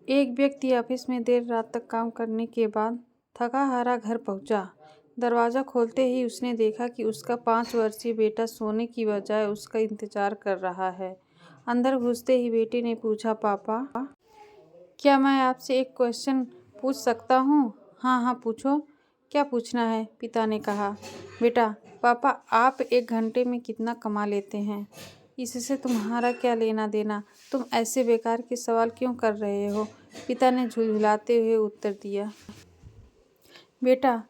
एक व्यक्ति ऑफिस में देर रात तक काम करने के बाद थका हारा घर पहुंचा। दरवाज़ा खोलते ही उसने देखा कि उसका 5 वर्षीय बेटा सोने की बजाय उसका इंतजार कर रहा है। अंदर घुसते ही बेटे ने पूछा, पापा, क्या मैं आपसे एक क्वेश्चन पूछ सकता हूँ? हाँ हाँ पूछो, क्या पूछना है? पिता ने कहा। बेटा, पापा आप 1 घंटे में कितना कमा लेते हैं? इससे तुम्हारा क्या लेना देना? तुम ऐसे बेकार के सवाल क्यों कर रहे हो? पिता ने झुलझुलाते हुए उत्तर दिया। बेटा,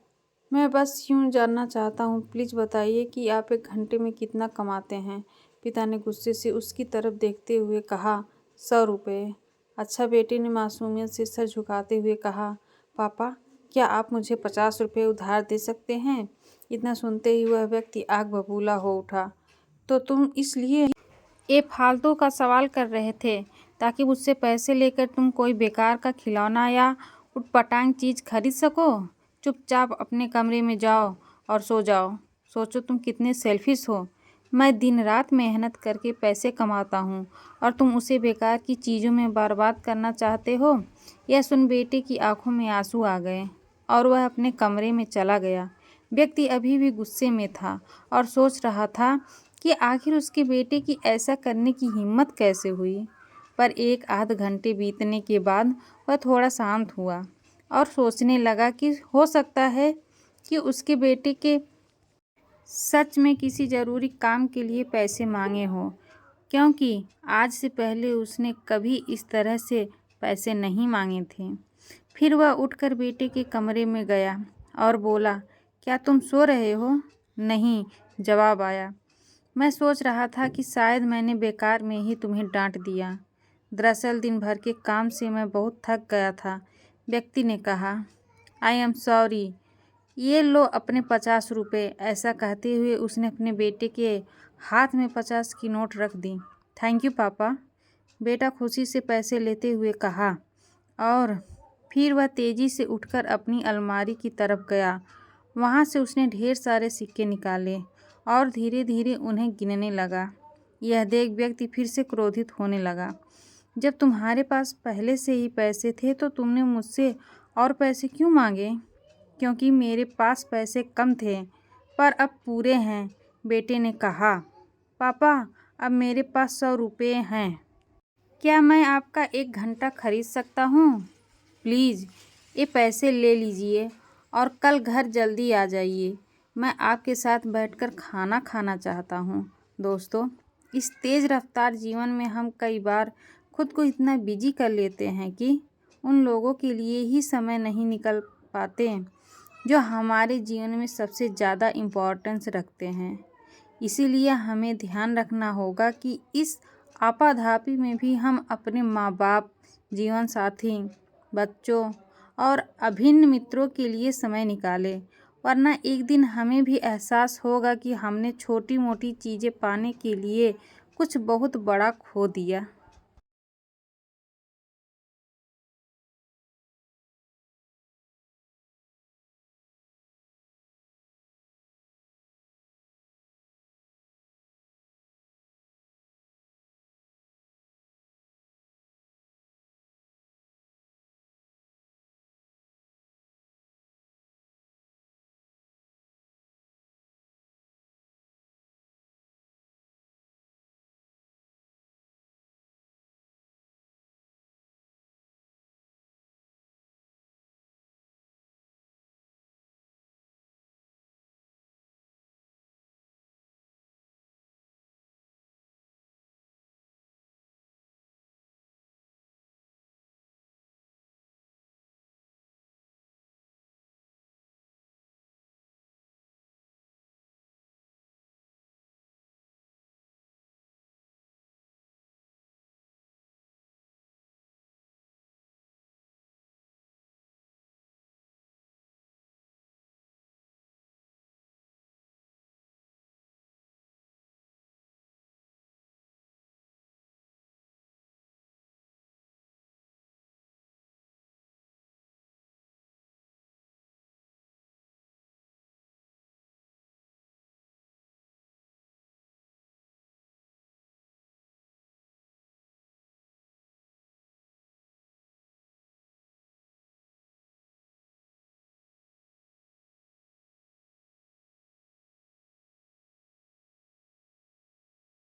मैं बस यूँ जानना चाहता हूँ, प्लीज़ बताइए कि आप 1 घंटे में कितना कमाते हैं? पिता ने गुस्से से उसकी तरफ देखते हुए कहा, 100 रुपये। अच्छा, बेटे ने मासूमियत से सर झुकाते हुए कहा, पापा क्या आप मुझे 50 रुपये उधार दे सकते हैं? इतना सुनते ही वह व्यक्ति आग बबूला हो उठा। तो तुम इसलिए ये फालतू का सवाल कर रहे थे ताकि मुझसे पैसे लेकर तुम कोई बेकार का खिलौना या उटपटांग चीज़ खरीद सको? चुपचाप अपने कमरे में जाओ और सो जाओ। सोचो तुम कितने सेल्फिश हो। मैं दिन रात मेहनत करके पैसे कमाता हूँ और तुम उसे बेकार की चीज़ों में बर्बाद करना चाहते हो। यह सुन बेटे की आंखों में आंसू आ गए और वह अपने कमरे में चला गया। व्यक्ति अभी भी गुस्से में था और सोच रहा था कि आखिर उसके बेटे की ऐसा करने की हिम्मत कैसे हुई। पर 1 आध घंटे बीतने के बाद वह थोड़ा शांत हुआ और सोचने लगा कि हो सकता है कि उसके बेटे के सच में किसी ज़रूरी काम के लिए पैसे मांगे हों, क्योंकि आज से पहले उसने कभी इस तरह से पैसे नहीं मांगे थे। फिर वह उठकर बेटे के कमरे में गया और बोला, क्या तुम सो रहे हो? नहीं, जवाब आया। मैं सोच रहा था कि शायद मैंने बेकार में ही तुम्हें डांट दिया। दरअसल दिन भर के काम से मैं बहुत थक गया था। व्यक्ति ने कहा, आई एम सॉरी, ये लो अपने 50 रुपये। ऐसा कहते हुए उसने अपने बेटे के हाथ में 50 की नोट रख दी। थैंक यू पापा, बेटा खुशी से पैसे लेते हुए कहा और फिर वह तेज़ी से उठकर अपनी अलमारी की तरफ गया। वहाँ से उसने ढेर सारे सिक्के निकाले और धीरे धीरे उन्हें गिनने लगा। यह देख व्यक्ति फिर से क्रोधित होने लगा। जब तुम्हारे पास पहले से ही पैसे थे तो तुमने मुझसे और पैसे क्यों मांगे? क्योंकि मेरे पास पैसे कम थे पर अब पूरे हैं, बेटे ने कहा। पापा, अब मेरे पास 100 रुपये हैं। क्या मैं आपका 1 घंटा खरीद सकता हूँ? प्लीज़ ये पैसे ले लीजिए और कल घर जल्दी आ जाइए। मैं आपके साथ बैठकर खाना खाना चाहता हूँ। दोस्तों, इस तेज़ रफ्तार जीवन में हम कई बार खुद को इतना बिजी कर लेते हैं कि उन लोगों के लिए ही समय नहीं निकल पाते जो हमारे जीवन में सबसे ज़्यादा इम्पोर्टेंस रखते हैं। इसीलिए हमें ध्यान रखना होगा कि इस आपाधापी में भी हम अपने माँ बाप, जीवन साथी, बच्चों और अभिन्न मित्रों के लिए समय निकालें, वरना एक दिन हमें भी एहसास होगा कि हमने छोटी मोटी चीज़ें पाने के लिए कुछ बहुत बड़ा खो दिया।